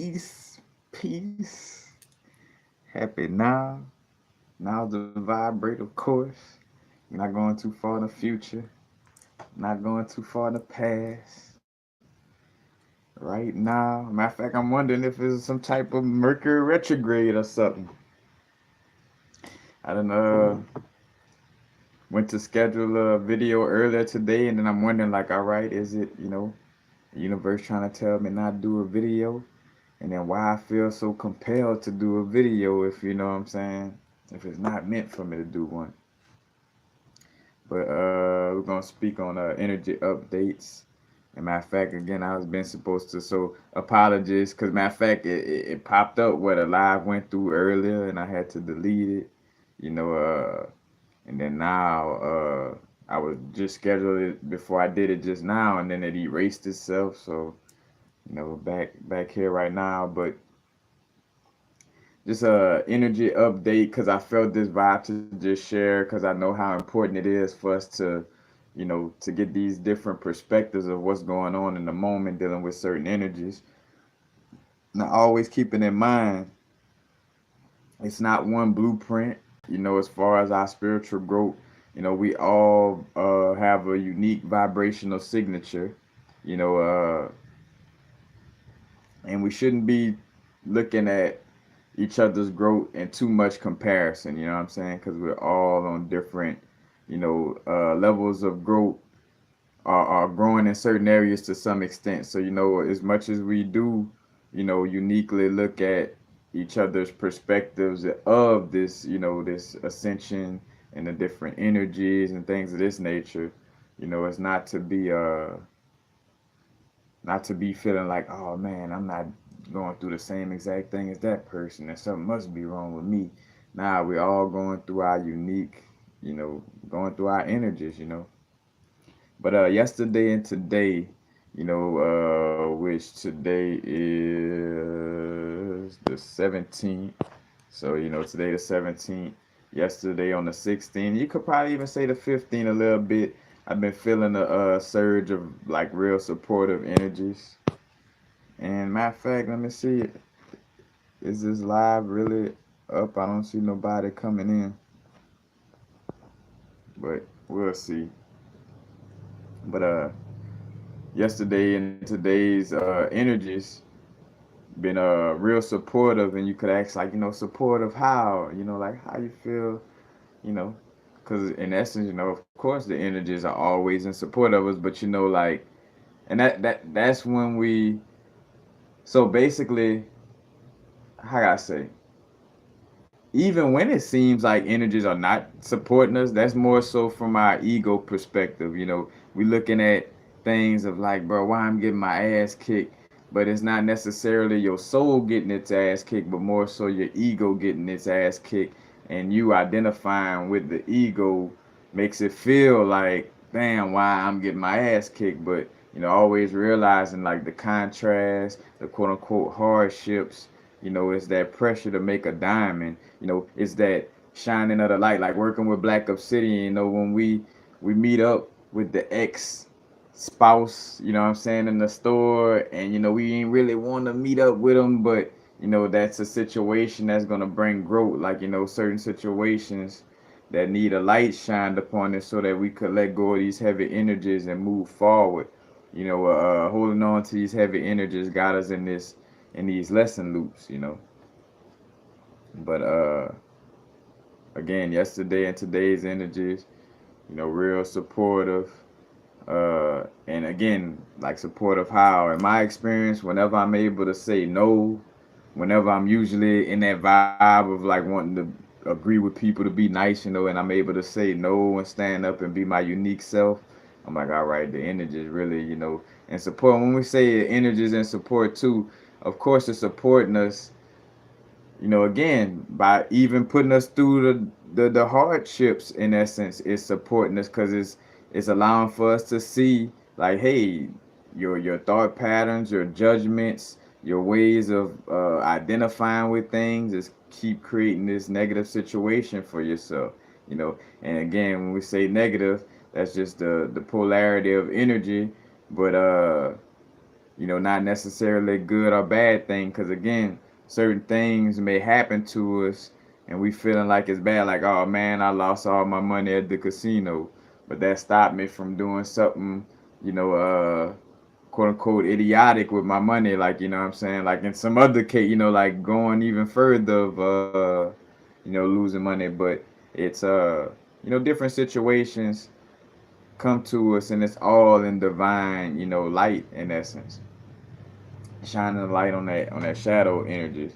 Peace, peace. Happy now. Now's the vibrate, of course. Not going too far in the future. Not going too far in the past. Right now. Matter of fact, I'm wondering if it's some type of Mercury retrograde or something. I don't know. Went to schedule a video earlier today, and then I'm wondering, like, all right, is it, the universe trying to tell me not to do a video? And then why I feel so compelled to do a video if you know what I'm saying, if it's not meant for me to do one. But we're gonna speak on energy updates. And matter of fact, again, I was been supposed to, so apologies, cause matter of fact, it popped up what a live went through earlier, and I had to delete it, you know. And then now, I was just scheduled it before I did it just now, and then it erased itself. So back here right now, but just a energy update because I felt this vibe to just share because I know how important it is for us to, to get these different perspectives of what's going on in the moment dealing with certain energies. Now, always keeping in mind, it's not one blueprint, as far as our spiritual growth. We all have a unique vibrational signature, you know, and we shouldn't be looking at each other's growth and too much comparison, you know what I'm saying? Because we're all on different, levels of growth are growing in certain areas to some extent. So, as much as we do, uniquely look at each other's perspectives of this, this ascension and the different energies and things of this nature, it's not to be feeling like, oh man, I'm not going through the same exact thing as that person and something must be wrong with me. Nah, we're all going through our unique, going through our energies. But yesterday and today, which today is the 17th. So, today the 17th, yesterday on the 16th. You could probably even say the 15th a little bit. I've been feeling a surge of like real supportive energies. And matter of fact, let me see. Is this live really up? I don't see nobody coming in, but we'll see. But yesterday and today's energies been real supportive, and you could ask like, supportive how? Like how you feel, you know, because in essence, of course the energies are always in support of us, but like, and that's when we. So basically, how can I say? Even when it seems like energies are not supporting us, that's more so from our ego perspective. We looking at things of like, bro, why I'm getting my ass kicked, but it's not necessarily your soul getting its ass kicked, but more so your ego getting its ass kicked, and you identifying with the ego makes it feel like, damn, why I'm getting my ass kicked, but always realizing like the contrast, the quote unquote hardships. It's that pressure to make a diamond. It's that shining of the light, like working with Black Obsidian. When we meet up with the ex spouse, what I'm saying, in the store, and we ain't really want to meet up with them, but that's a situation that's gonna bring growth. Like certain situations that need a light shined upon it, so that we could let go of these heavy energies and move forward. Holding on to these heavy energies got us in these lesson loops. But again, yesterday and today's energies, real supportive. And again, like supportive how, in my experience, whenever I'm able to say no, whenever I'm usually in that vibe of like wanting to agree with people to be nice, and I'm able to say no and stand up and be my unique self, I'm like, all right, the energy is really, and support. When we say energies and support too, of course, it's supporting us, again, by even putting us through the hardships. In essence, it's supporting us because it's allowing for us to see like, hey, your thought patterns, your judgments, your ways of identifying with things is keep creating this negative situation for yourself. And again, when we say negative, that's just the polarity of energy. But not necessarily good or bad thing, because again, certain things may happen to us and we feeling like it's bad, like, oh man, I lost all my money at the casino, but that stopped me from doing something, you know, quote unquote idiotic with my money, like, you know what I'm saying, like in some other case, like going even further of losing money. But it's different situations come to us, and it's all in divine, light, in essence, shining a light on that shadow energy.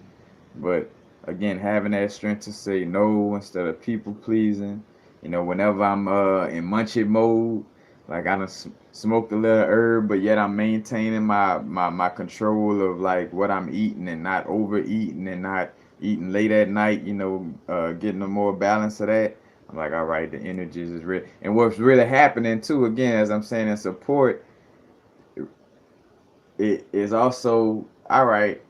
But again, having that strength to say no instead of people pleasing. Whenever I'm in munchie mode, like I done smoked a little herb, but yet I'm maintaining my control of like what I'm eating and not overeating and not eating late at night. Getting a more balance of that. I'm like, all right, the energies is real. And what's really happening too, again, as I'm saying in support, it is also all right,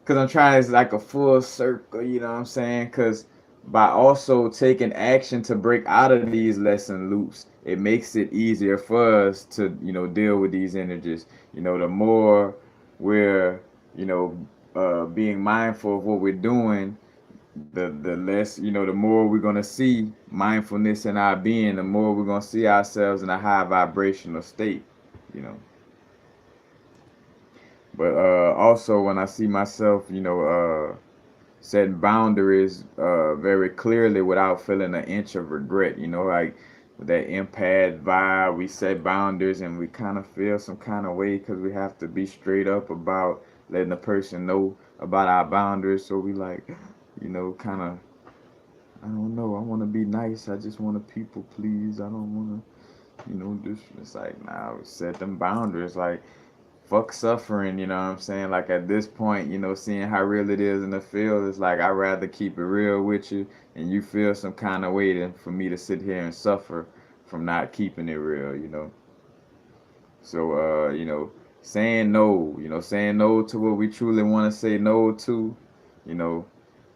because I'm trying, it's like a full circle, you know what I'm saying? Because by also taking action to break out of these lesson loops, it makes it easier for us to, deal with these energies. The more we're, being mindful of what we're doing, the less, the more we're going to see mindfulness in our being, the more we're going to see ourselves in a high vibrational state, you know. But also when I see myself, setting boundaries very clearly without feeling an inch of regret. Like with that empath vibe, we set boundaries and we kind of feel some kind of way because we have to be straight up about letting the person know about our boundaries. So we like, kind of, I don't know, I want to be nice. I just want to people please. I don't want to, just, it's like, now set them boundaries. Like, fuck suffering, you know what I'm saying? Like at this point, seeing how real it is in the field, it's like I'd rather keep it real with you and you feel some kind of way than for me to sit here and suffer from not keeping it real. So saying no to what we truly want to say no to, you know,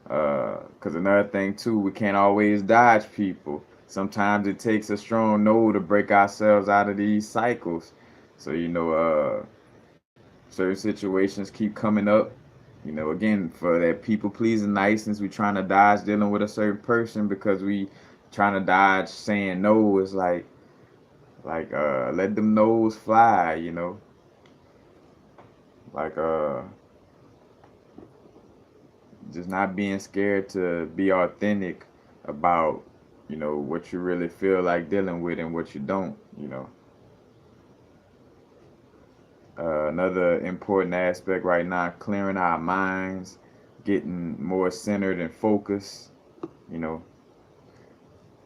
because another thing too, we can't always dodge people. Sometimes it takes a strong no to break ourselves out of these cycles. So certain situations keep coming up. Again, for that people pleasing niceness, we trying to dodge dealing with a certain person because we trying to dodge saying no. Is like let them no's fly. Like just not being scared to be authentic about what you really feel like dealing with and what you don't. Another important aspect right now, clearing our minds, getting more centered and focused, you know,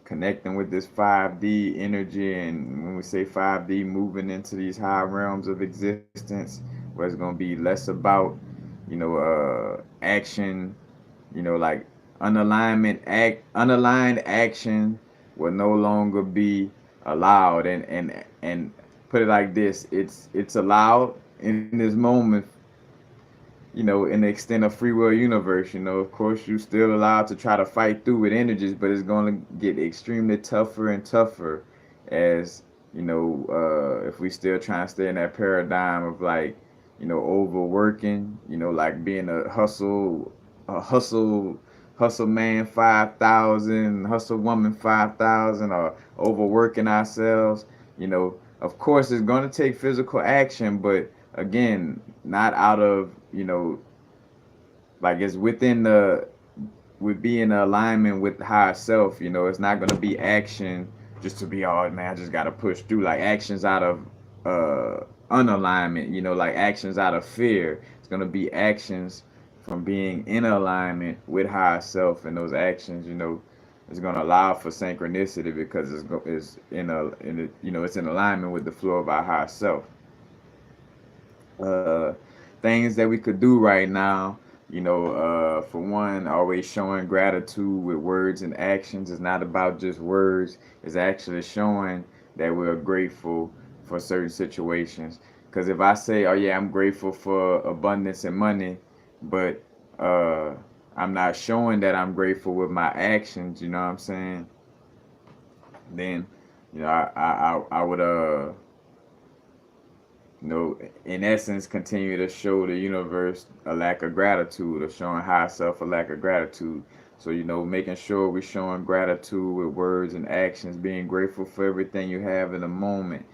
connecting with this 5D energy. And when we say 5D, moving into these high realms of existence, where it's going to be less about, action, like unaligned action will no longer be allowed. And put it like this, it's allowed in this moment, in the extent of free will universe. Of course you're still allowed to try to fight through with energies, but it's going to get extremely tougher and tougher as if we still trying to stay in that paradigm of like overworking, like being a hustle man 5,000, hustle woman 5,000, or overworking ourselves. Of course it's going to take physical action, but again, not out of like it's within the would be in alignment with higher self. It's not going to be action just to be, oh man, I just got to push through. Like actions out of unalignment, like actions out of fear. It's going to be actions from being in alignment with higher self, and those actions, is going to allow for synchronicity because it's it's in alignment with the flow of our higher self. uh, Things that we could do right now. For one, always showing gratitude with words and actions. It's not about just words. It's actually showing that we're grateful for certain situations. Because if I say, oh yeah, I'm grateful for abundance and money, but uh, I'm not showing that I'm grateful with my actions, you know what I'm saying? Then, I would you know, in essence, continue to show the universe a lack of gratitude, or showing high self a lack of gratitude. So, you know, making sure we're showing gratitude with words and actions, being grateful for everything you have in the moment.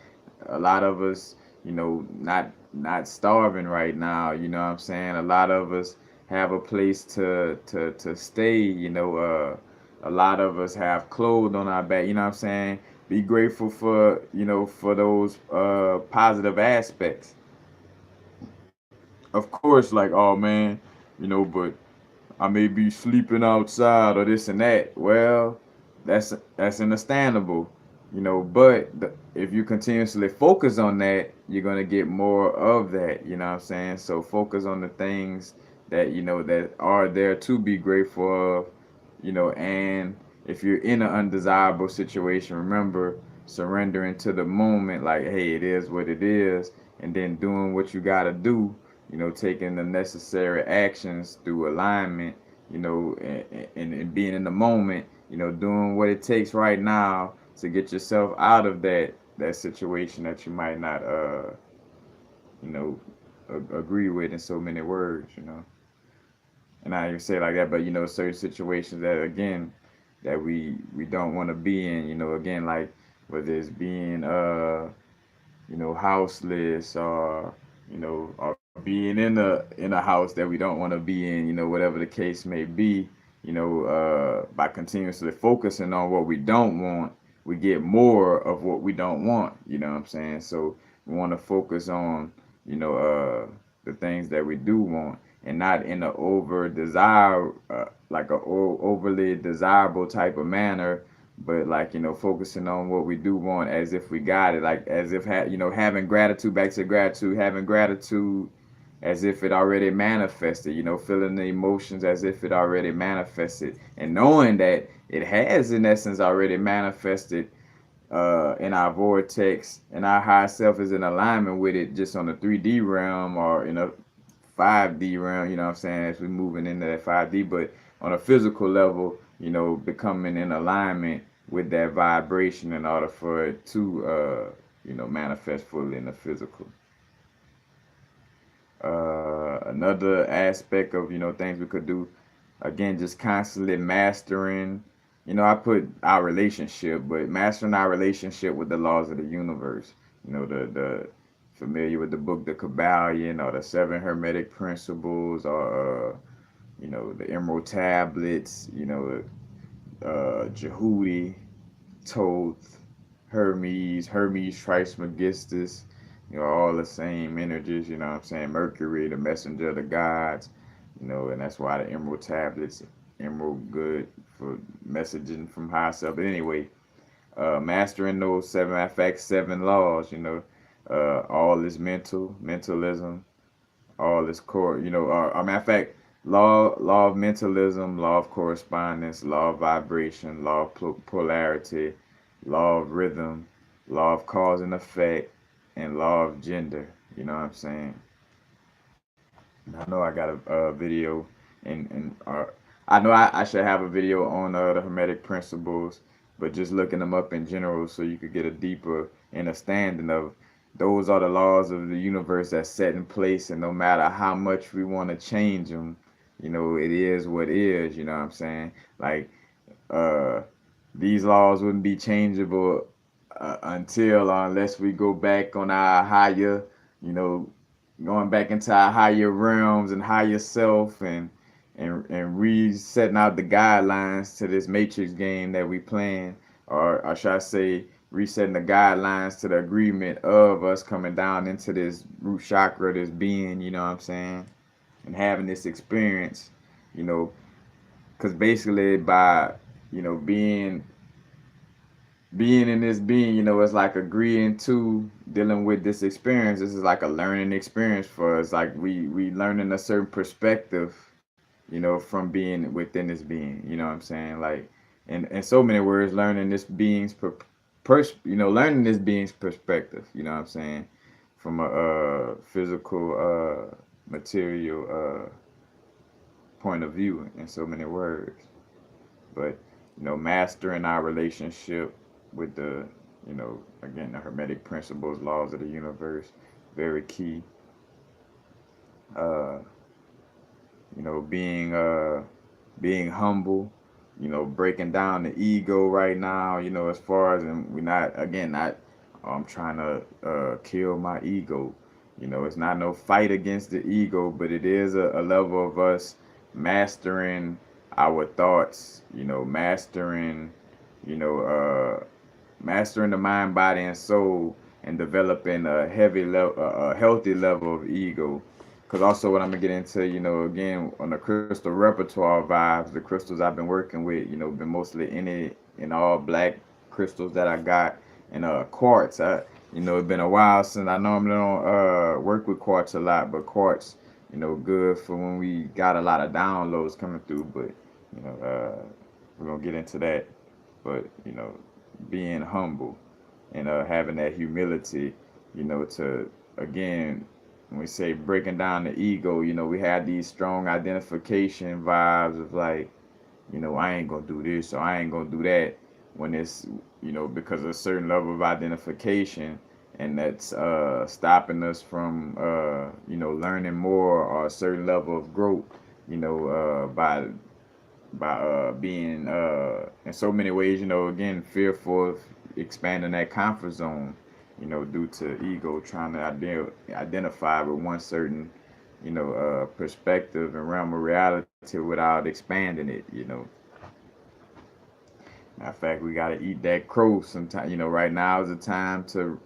A lot of us, you know, not starving right now, you know what I'm saying? A lot of us have a place to stay, you know, a lot of us have clothes on our back, you know what I'm saying? Be grateful for, you know, for those positive aspects. Of course, like, oh man, you know, but I may be sleeping outside or this and that. Well, that's understandable, you know. But if you continuously focus on that, you're gonna get more of that. You know what I'm saying? So focus on the things that you know that are there to be grateful of, you know. And if you're in an undesirable situation, remember surrendering to the moment. Like, hey, it is what it is, and then doing what you gotta do, you know, taking the necessary actions through alignment, you know, and being in the moment, you know, doing what it takes right now to get yourself out of that situation that you might not, you know, agree with in so many words, you know. And I even say it like that, but you know, certain situations that again that we don't want to be in, you know, again like whether it's being you know, houseless, or you know, or being in a house that we don't want to be in, you know, whatever the case may be, you know, by continuously focusing on what we don't want, we get more of what we don't want, you know what I'm saying? So we want to focus on, you know, the things that we do want, and not in a over desire, like a overly desirable type of manner, but like you know focusing on what we do want as if we got it, like as if you know, having gratitude, back to gratitude, having gratitude as if it already manifested, you know, feeling the emotions as if it already manifested, and knowing that it has in essence already manifested in our vortex, and our high self is in alignment with it, just on the 3D realm or in a 5D realm, you know what I'm saying, as we're moving into that 5D, but on a physical level, you know, becoming in alignment with that vibration in order for it to, you know, manifest fully in the physical. Another aspect of, you know, things we could do, again, just constantly mastering, you know, I put our relationship, but mastering our relationship with the laws of the universe, you know, the familiar with the book The Kabbalion, or the seven hermetic principles, or you know, the emerald tablets, you know, Jehudi, Thoth, Hermes Trismegistus, you know, all the same energies, you know what I'm saying? Mercury, the messenger of the gods, you know, and that's why the emerald tablets, emerald good for messaging from high self. But anyway, mastering those seven, in fact, seven laws, you know, all is mentalism, all is core, you know, matter of fact, law of mentalism, law of correspondence, law of vibration, law of polarity, law of rhythm, law of cause and effect, and law of gender. You know what I'm saying? And I know I got a video, and I know I should have a video on the hermetic principles, but just looking them up in general so you could get a deeper understanding of those are the laws of the universe that's set in place, and no matter how much we want to change them, you know, it is what is. You know what I'm saying? Like, uh, these laws wouldn't be changeable until unless we go back on our higher, you know, going back into our higher realms and higher self, and resetting out the guidelines to this matrix game that we playing, or should I say resetting the guidelines to the agreement of us coming down into this root chakra, this being, you know what I'm saying, and having this experience, you know, because basically by, you know, being in this being, you know, it's like agreeing to dealing with this experience. This is like a learning experience for us. Like we learning a certain perspective, you know, from being within this being. You know what I'm saying? Like, in so many words, learning this being's you know, learning this being's perspective. You know what I'm saying? From a physical, material point of view. In so many words, but you know, mastering our relationship with the, you know, again, the hermetic principles, laws of the universe, very key. Uh, being being humble, breaking down the ego right now, as far as, and we're not, again, not, I'm trying to kill my ego. It's not no fight against the ego, but it is a level of us mastering our thoughts, you know, uh, mastering the mind, body, and soul, and developing a heavy level, a healthy level of ego. Because also, what I'm gonna get into, again, on the crystal repertoire vibes, the crystals I've been working with, been mostly in all black crystals that I got, and quartz. It's been a while since, I normally don't work with quartz a lot, but quartz, good for when we got a lot of downloads coming through. But we're gonna get into that. But being humble, and having that humility, to, again, when we say breaking down the ego, we have these strong identification vibes of like, I ain't gonna do this or I ain't gonna do that, when it's, because of a certain level of identification, and that's stopping us from learning more, or a certain level of growth, by being in so many ways, again, fearful of expanding that comfort zone, due to ego trying to identify with one certain, perspective and realm of reality without expanding it. Matter of fact, we gotta eat that crow sometime. Right now is the time to,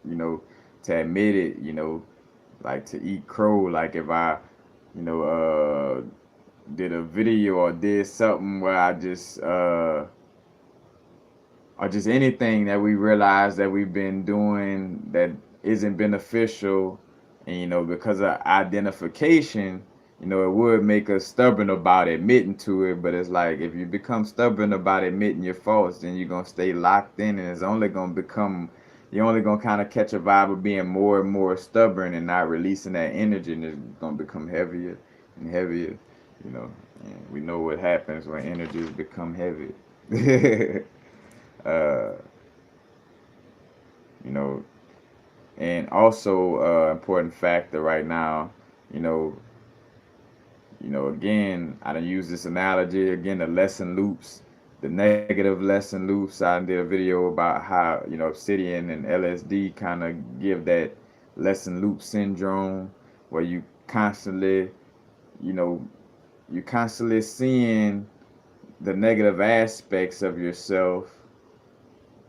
to admit it. Like to eat crow. Like if I, you know, did a video or did something where I just or just anything that we realize that we've been doing that isn't beneficial, and because of identification, it would make us stubborn about admitting to it. But it's like, if you become stubborn about admitting your faults, then you're gonna stay locked in, and it's only gonna become, you're only gonna kind of catch a vibe of being more and more stubborn and not releasing that energy, and it's gonna become heavier and heavier. you know and we know what happens when energies become heavy. uh you know and also, important factor right now, you know again, I done use this analogy again, the lesson loops, the negative lesson loops. I did a video about how, obsidian and LSD kind of give that lesson loop syndrome, where constantly you know you constantly seeing the negative aspects of yourself,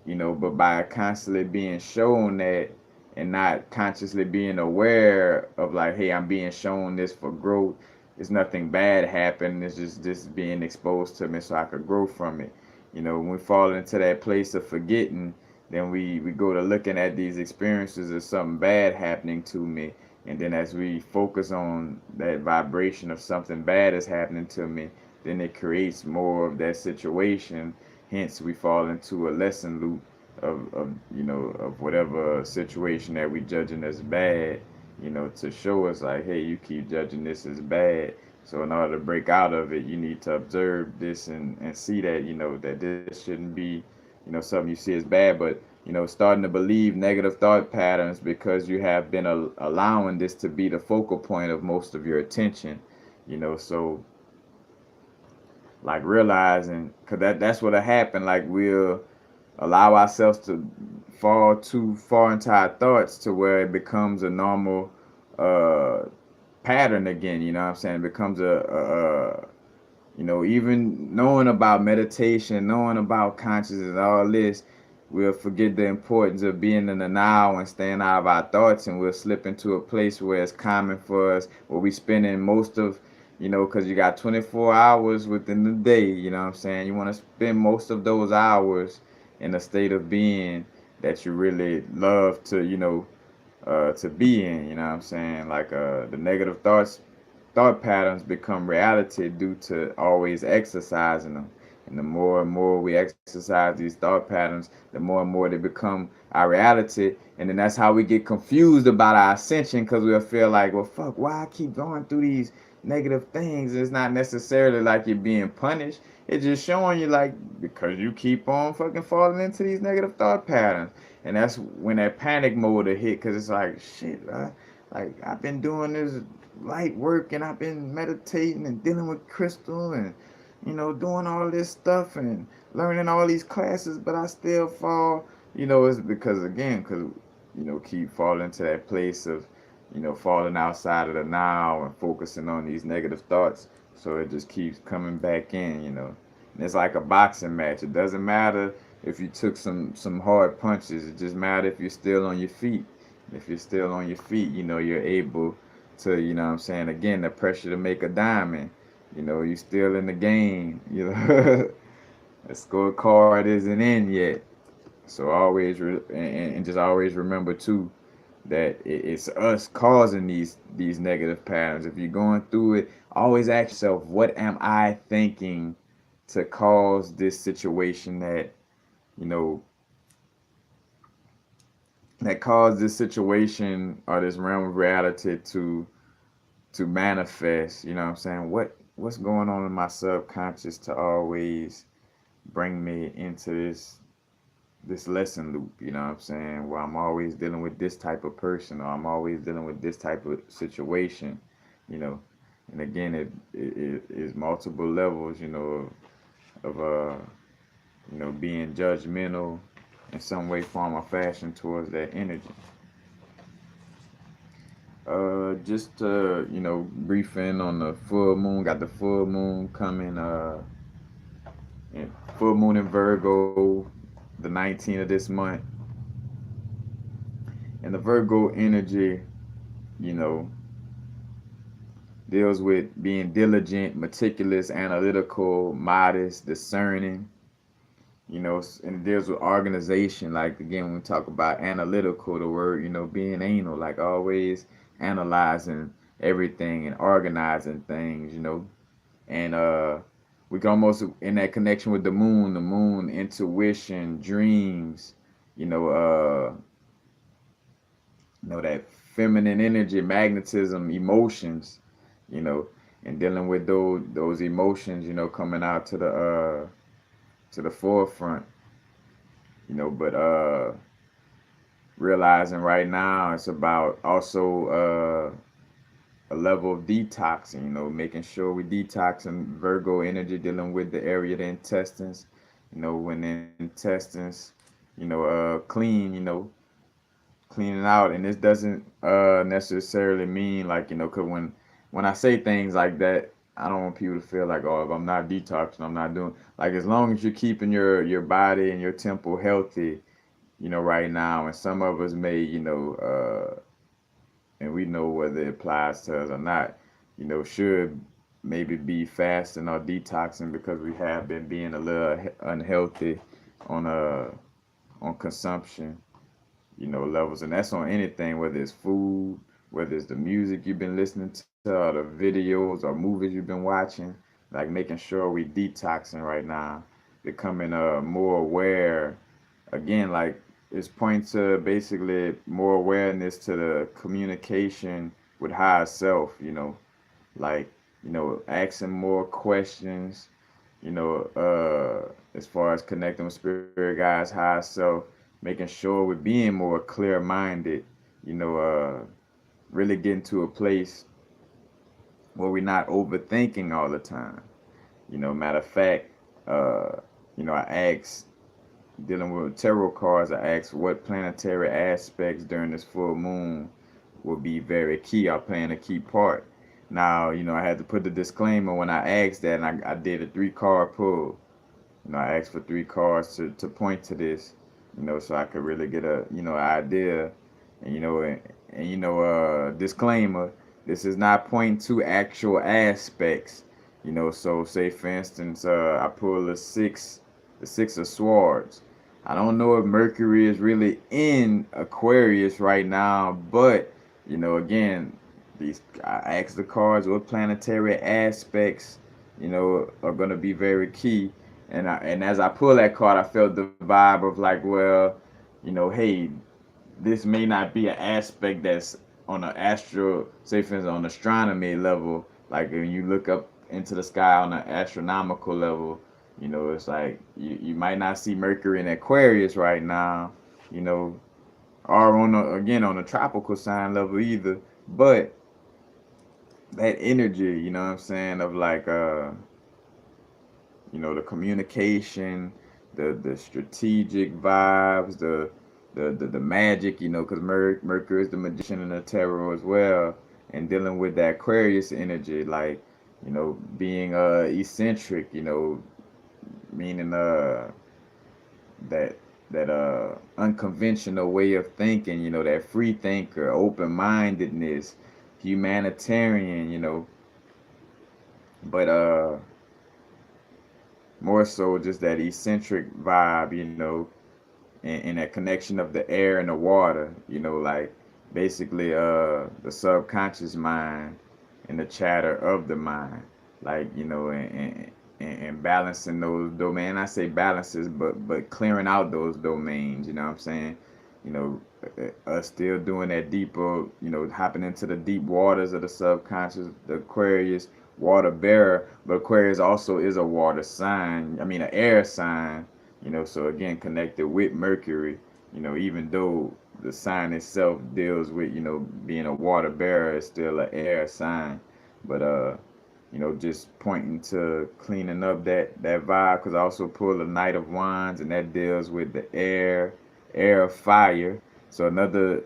but by constantly being shown that, and not consciously being aware of like, hey, I'm being shown this for growth. It's nothing bad happening. It's just this being exposed to me so I could grow from it. When we fall into that place of forgetting, then we go to looking at these experiences as something bad happening to me. And then as we focus on that vibration of something bad is happening to me, then it creates more of that situation. Hence, we fall into a lesson loop of whatever situation that we judging as bad, to show us like, hey, you keep judging this as bad. So in order to break out of it, you need to observe this, and see that, that this shouldn't be, something you see as bad. But, starting to believe negative thought patterns because you have been allowing this to be the focal point of most of your attention. So like realizing, because that's what'll happen. Like, we'll allow ourselves to fall too far into our thoughts to where it becomes a normal uh pattern again. You know what I'm saying? It becomes even knowing about meditation, knowing about consciousness and all this, we'll forget the importance of being in the now and staying out of our thoughts, and we'll slip into a place where it's common for us, where we spending most of, because you got 24 hours within the day, you know what I'm saying? You want to spend most of those hours in a state of being that you really love to be in, you know what I'm saying? Like, the negative thought patterns become reality due to always exercising them. And the more and more we exercise these thought patterns, the more and more they become our reality. And then that's how we get confused about our ascension, because we'll feel like, well, fuck, why I keep going through these negative things? It's not necessarily like you're being punished. It's just showing you, like, because you keep on fucking falling into these negative thought patterns. And that's when that panic mode will hit, because it's like, shit, Like I've been doing this light work and I've been meditating and dealing with crystal and doing all this stuff and learning all these classes, but I still fall. It's because again, because keep falling to that place of falling outside of the now and focusing on these negative thoughts. So it just keeps coming back in. And it's like a boxing match. It doesn't matter if you took some hard punches. It just matters if you're still on your feet. If you're still on your feet, you're able to, what I'm saying, again, the pressure to make a diamond. You're still in the game. The scorecard isn't in yet. So always and just always remember too that it's us causing these negative patterns. If you're going through it, always ask yourself, what am I thinking to cause this situation you know that caused this situation or this realm of reality to manifest. What I'm saying? What's going on in my subconscious to always bring me into this lesson loop, what I'm saying, where I'm always dealing with this type of person or I'm always dealing with this type of situation, you know. And again, it is multiple levels, of being judgmental in some way, form, or fashion towards that energy. Just briefing on the full moon. Got the full moon coming. Full moon in Virgo, the 19th of this month. And the Virgo energy, you know, deals with being diligent, meticulous, analytical, modest, discerning. And it deals with organization. Like again, when we talk about analytical, the word, being anal, like always analyzing everything and organizing things. And we can almost in that connection with the moon, intuition, dreams, you know, uh, that feminine energy, magnetism, emotions, you know, and dealing with those emotions, coming out to the forefront, but realizing right now it's about also a level of detoxing, making sure we detoxing Virgo energy, dealing with the area of the intestines, when the intestines, clean, cleaning out. And this doesn't necessarily mean like, cause when I say things like that, I don't want people to feel like, oh, if I'm not detoxing, I'm not doing, like, as long as you're keeping your body and your temple healthy, right now. And some of us may, and we know whether it applies to us or not, should maybe be fasting or detoxing because we have been being a little unhealthy on on consumption, levels. And that's on anything, whether it's food, whether it's the music you've been listening to, or the videos or movies you've been watching, like making sure we detoxing right now, becoming more aware. Again, like it's pointing to basically more awareness to the communication with higher self, like, asking more questions, as far as connecting with spirit guides, higher self, making sure we're being more clear minded, you know, uh, really getting to a place where we're not overthinking all the time. Matter of fact, uh, I asked, dealing with tarot cards, I asked what planetary aspects during this full moon will be very key or playing a key part. Now, I had to put the disclaimer when I asked that, and I did a 3 card pull. I asked for 3 cards to point to this, so I could really get a, idea. And, disclaimer, this is not pointing to actual aspects, so say for instance, I pull the 6 of Swords. I don't know if Mercury is really in Aquarius right now, but, again, I asked the cards what planetary aspects, are going to be very key. And as I pull that card, I felt the vibe of like, well, hey, this may not be an aspect that's on an astro, say for instance, on astronomy level. Like when you look up into the sky on an astronomical level, it's like you might not see Mercury in Aquarius right now, or again on a tropical sign level either. But that energy, you know what I'm saying, of like the communication, the strategic vibes, the magic, because Mercury is the magician and the tarot as well, and dealing with that Aquarius energy, like being eccentric, meaning that unconventional way of thinking, that free thinker, open mindedness, humanitarian, but more so just that eccentric vibe, and that connection of the air and the water, like basically the subconscious mind and the chatter of the mind, like and balancing those domains. I say balances, but clearing out those domains. You know what I'm saying? You know, us still doing that deeper. Hopping into the deep waters of the subconscious. The Aquarius water bearer, but Aquarius also is a water sign. I mean, an air sign. So again, connected with Mercury. Even though the sign itself deals with being a water bearer, it's still an air sign. But just pointing to cleaning up that vibe, because I also pull the Knight of Wands, and that deals with the air of fire. So another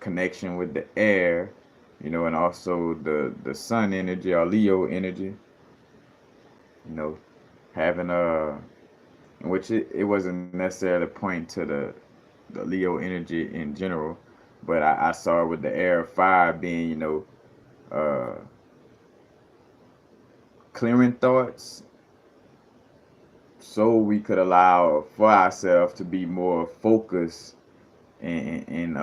connection with the air, and also the sun energy or Leo energy, you know, having which it wasn't necessarily point to the Leo energy in general, but I saw it with the air of fire being, uh, clearing thoughts so we could allow for ourselves to be more focused and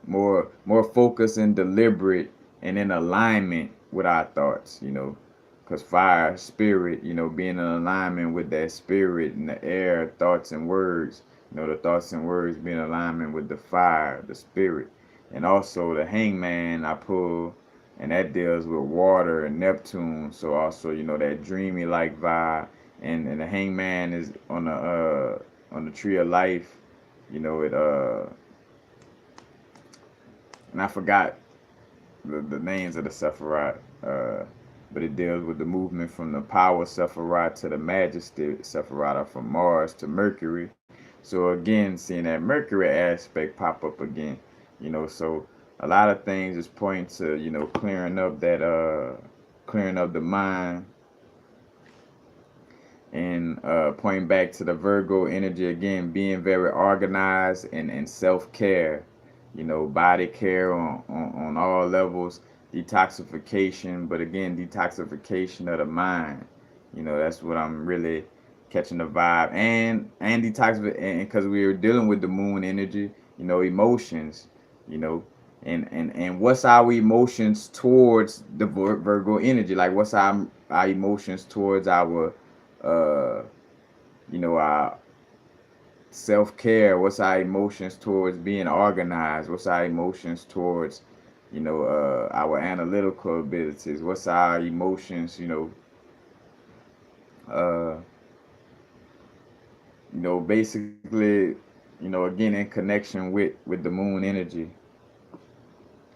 more focused and deliberate and in alignment with our thoughts, because fire, spirit, being in alignment with that spirit and the air, thoughts and words, the thoughts and words being in alignment with the fire, the spirit, and also the hangman I pull, and that deals with water and Neptune, so also that dreamy like vibe, and the hangman is on the tree of life, it and I forgot the names of the Sephiroth, but it deals with the movement from the power Sephiroth to the majesty Sephiroth, from Mars to Mercury. So again, seeing that Mercury aspect pop up again, so a lot of things is pointing to clearing up the mind, and pointing back to the Virgo energy again, being very organized and self care, body care on all levels, detoxification, but again, detoxification of the mind. That's what I'm really catching the vibe, and detoxify, and because we were dealing with the moon energy, emotions, you know, and what's our emotions towards the Virgo energy? Like, what's our emotions towards uh, our self care? What's our emotions towards being organized? What's our emotions towards, our analytical abilities? What's our emotions, uh, basically, again in connection with the moon energy,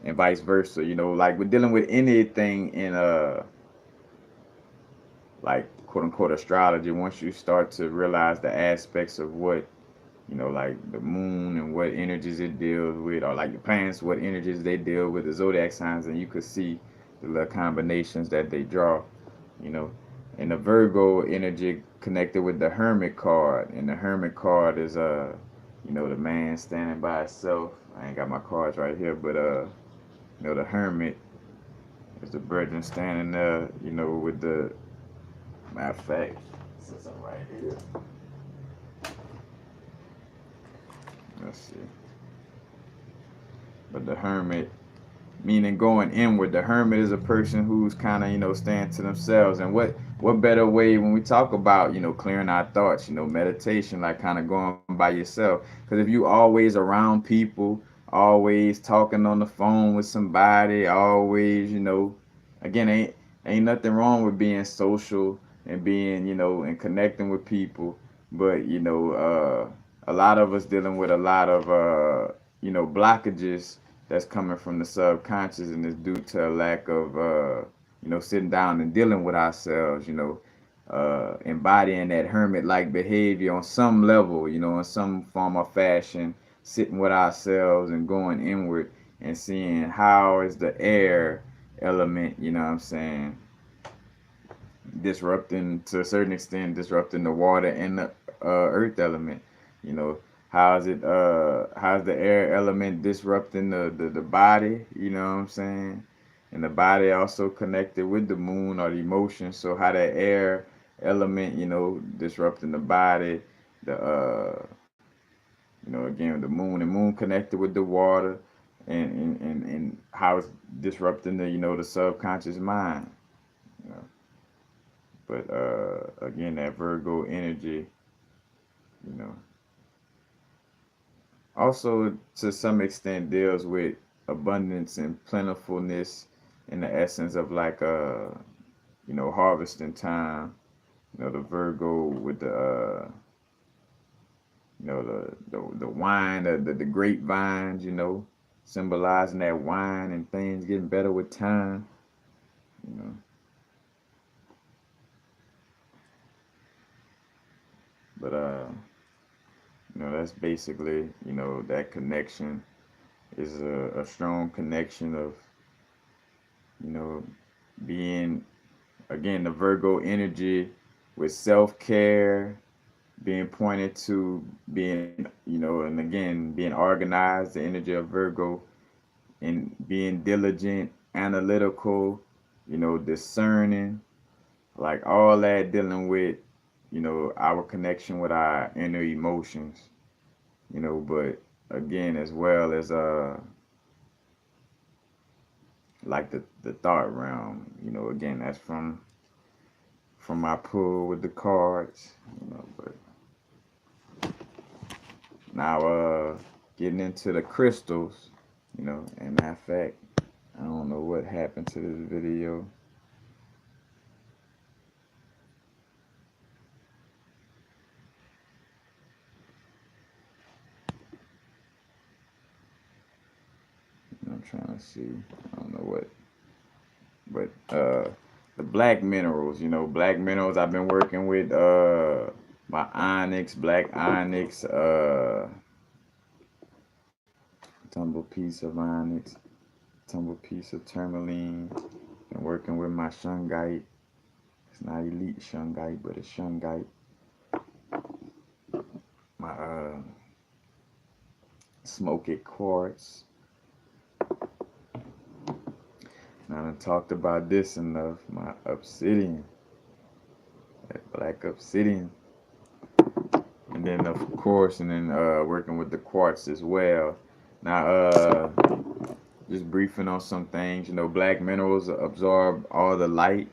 and vice versa. Like we're dealing with anything in like quote unquote astrology. Once you start to realize the aspects of what like the moon and what energies it deals with, or like the planets, what energies they deal with, the zodiac signs, and you could see the little combinations that they draw, you know. And the Virgo energy connected with the Hermit card, and the Hermit card is the man standing by himself. I ain't got my cards right here, but the Hermit is the brethren standing there, with the matter of fact, since I'm right here. Let's see. But the Hermit, meaning going inward. The hermit is a person who's kind of staying to themselves. And what better way when we talk about clearing our thoughts, meditation, like kind of going by yourself. Because if you always around people, always talking on the phone with somebody, always again, ain't nothing wrong with being social and being and connecting with people. But a lot of us dealing with a lot of blockages that's coming from the subconscious, and it's due to a lack of sitting down and dealing with ourselves, embodying that hermit-like behavior on some level, in some form or fashion, sitting with ourselves and going inward and seeing how is the air element, what I'm saying, disrupting to a certain extent, disrupting the water and the earth element. You know, how's the air element disrupting the body, what I'm saying? And the body also connected with the moon or the emotions. So how that air element, disrupting the body, the again the moon and moon connected with the water, and how it's disrupting the subconscious mind. You know. But again, that Virgo energy, you know, also to some extent deals with abundance and plentifulness in the essence of like harvesting time. The Virgo with the the wine, the grapevines, symbolizing that wine and things getting better with time. You know, but that's basically, that connection is a strong connection of, you know, being, again, the Virgo energy with self-care, being pointed to being, and again, being organized, the energy of Virgo, and being diligent, analytical, discerning, like all that dealing with, our connection with our inner emotions, but again, as well as like the thought realm, again, that's from my pull with the cards, but now getting into the crystals, and matter of fact, I don't know what happened to this video. I'm trying to see. I don't know what, but the black minerals, black minerals. I've been working with my onyx, black onyx, tumble piece of onyx, tumble piece of tourmaline. Been working with my shungite. It's not elite shungite, but it's shungite. My smoky quartz. Now I talked about this enough. My obsidian, that black obsidian, and then of course, and then working with the quartz as well. Now, just briefing on some things. Black minerals absorb all the light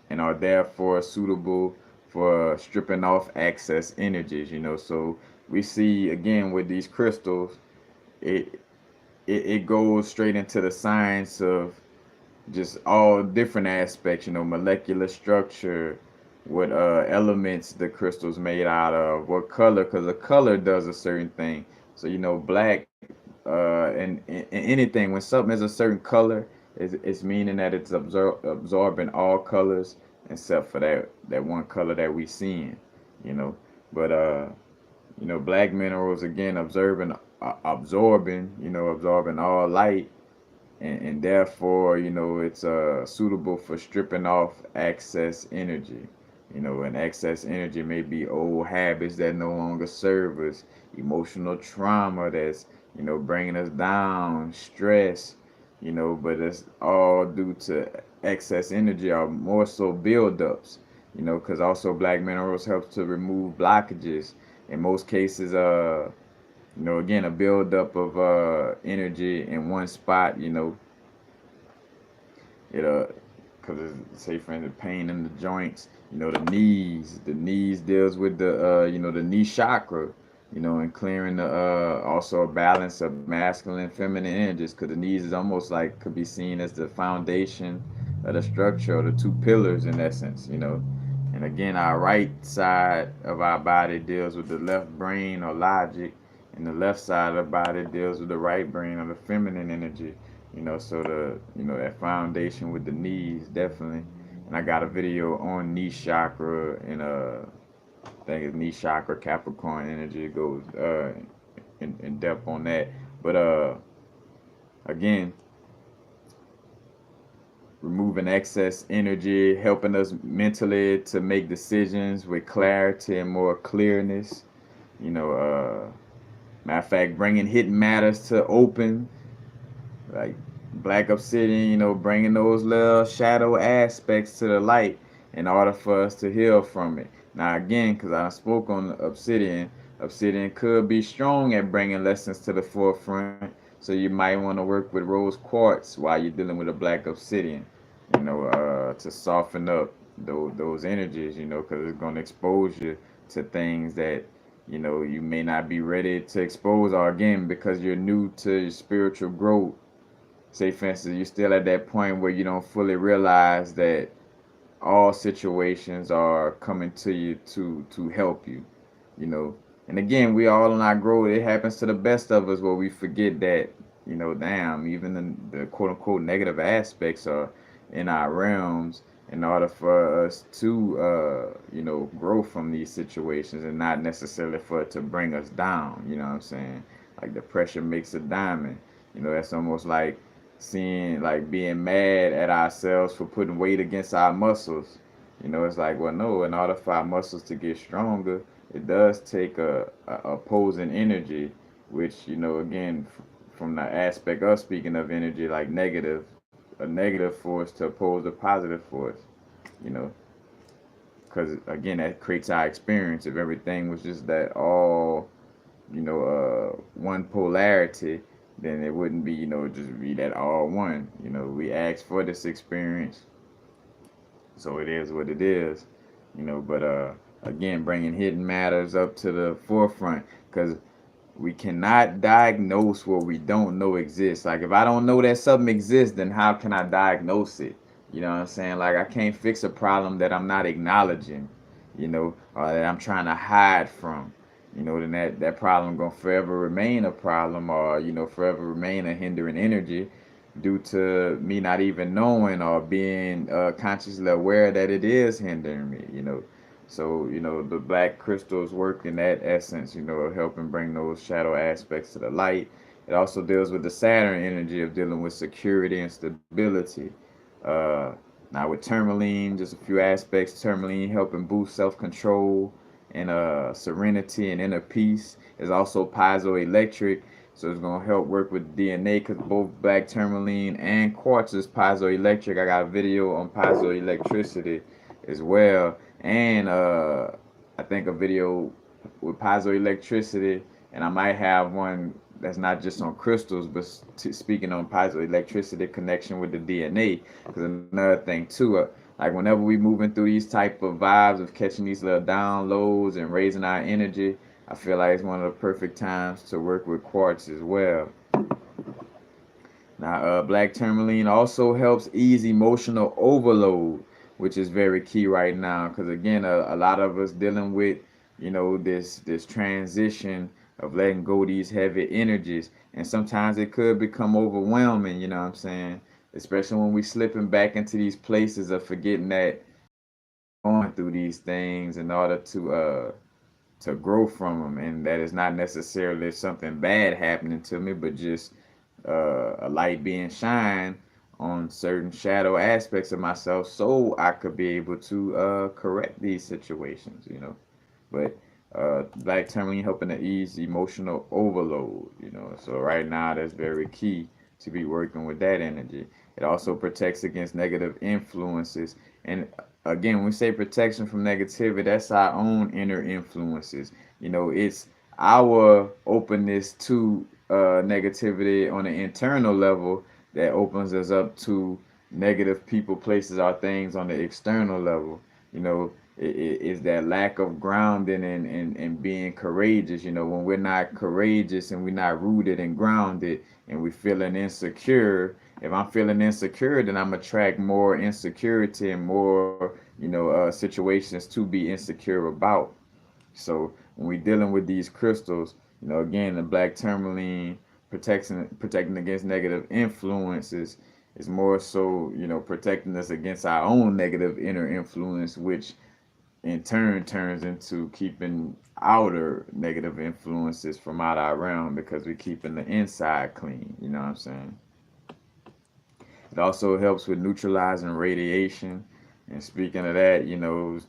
and are therefore suitable for stripping off excess energies. So we see again with these crystals, it it goes straight into the science of just all different aspects, molecular structure, what elements the crystal's made out of, what color, because the color does a certain thing. So black and anything, when something is a certain color, it's meaning that it's absorbing all colors except for that one color that we seeing, you know. But black minerals again absorbing all light, and therefore it's suitable for stripping off excess energy. And excess energy may be old habits that no longer serve us, emotional trauma that's bringing us down, stress, but it's all due to excess energy, or more so buildups, because also black minerals helps to remove blockages. In most cases, again, a buildup of energy in one spot, it because it's, say for instance, pain in the joints, the knees deals with the knee chakra, and clearing the also a balance of masculine and feminine energies, because the knees is almost like could be seen as the foundation of the structure, or the two pillars in essence, and again, our right side of our body deals with the left brain or logic, and the left side of the body deals with the right brain or the feminine energy. So that foundation with the knees definitely. And I got a video on knee chakra and I think it's knee chakra Capricorn energy. It goes in depth on that. But again, removing excess energy, helping us mentally to make decisions with clarity and more clearness. You know, matter of fact, bringing hidden matters to open, like black obsidian, bringing those little shadow aspects to the light in order for us to heal from it. Now, again, because I spoke on obsidian, obsidian could be strong at bringing lessons to the forefront. So you might want to work with rose quartz while you're dealing with a black obsidian, to soften up those energies, because it's going to expose you to things that you may not be ready to expose, or again because you're new to your spiritual growth. Say for instance, you're still at that point where you don't fully realize that all situations are coming to you to help you, you know. And again, we all in our growth. It happens to the best of us where we forget that, damn, even the quote unquote negative aspects are in our realms in order for us to, grow from these situations and not necessarily for it to bring us down. You know what I'm saying? Like the pressure makes a diamond. That's almost like seeing, like being mad at ourselves for putting weight against our muscles. It's like, well, no, in order for our muscles to get stronger, it does take a opposing energy, which, again, from the aspect of speaking of energy, like a negative force to oppose a positive force, you know, because again, that creates our experience. If everything was just that all, one polarity, then it wouldn't be, just be that all one. We asked for this experience, so it is what it is. But again, bringing hidden matters up to the forefront, because we cannot diagnose what we don't know exists. Like if I don't know that something exists, then how can I diagnose it? You know what I'm saying? Like I can't fix a problem that I'm not acknowledging, or that I'm trying to hide from. Then that problem gonna forever remain a problem, or forever remain a hindering energy due to me not even knowing or being consciously aware that it is hindering me. So, the black crystals work in that essence, helping bring those shadow aspects to the light. It also deals with the Saturn energy of dealing with security and stability. Uh, Now, with tourmaline, just a few aspects. Tourmaline helping boost self control and serenity and inner peace. Is also piezoelectric, so it's gonna help work with DNA, because both black tourmaline and quartz is piezoelectric. I got a video on piezoelectricity as well, and I think a video with piezoelectricity, and I might have one that's not just on crystals, but speaking on piezoelectricity connection with the DNA. Because another thing too, like whenever we moving through these type of vibes of catching these little downloads and raising our energy, I feel like it's one of the perfect times to work with quartz as well. Now, black tourmaline also helps ease emotional overload, which is very key right now. Because again, a lot of us dealing with, this transition of letting go these heavy energies, and sometimes it could become overwhelming. You know what I'm saying? Especially when we slipping back into these places of forgetting that going through these things in order to grow from them, and that is not necessarily something bad happening to me, but just a light being shined on certain shadow aspects of myself, so I could be able to correct these situations. But black tourmaline helping to ease emotional overload. So right now that's very key to be working with that energy. It also protects against negative influences. And again, when we say protection from negativity, that's our own inner influences. It's our openness to negativity on an internal level that opens us up to negative people, places, or things on the external level. It is that lack of grounding and being courageous. When we're not courageous and we're not rooted and grounded and we're feeling insecure, if I'm feeling insecure, then I'm attract more insecurity and more, situations to be insecure about. So when we're dealing with these crystals, Again, the black tourmaline protecting against negative influences is more so, protecting us against our own negative inner influence, which in turn turns into keeping outer negative influences from out our realm because we're keeping the inside clean. You know what I'm saying? It also helps with neutralizing radiation. And speaking of that,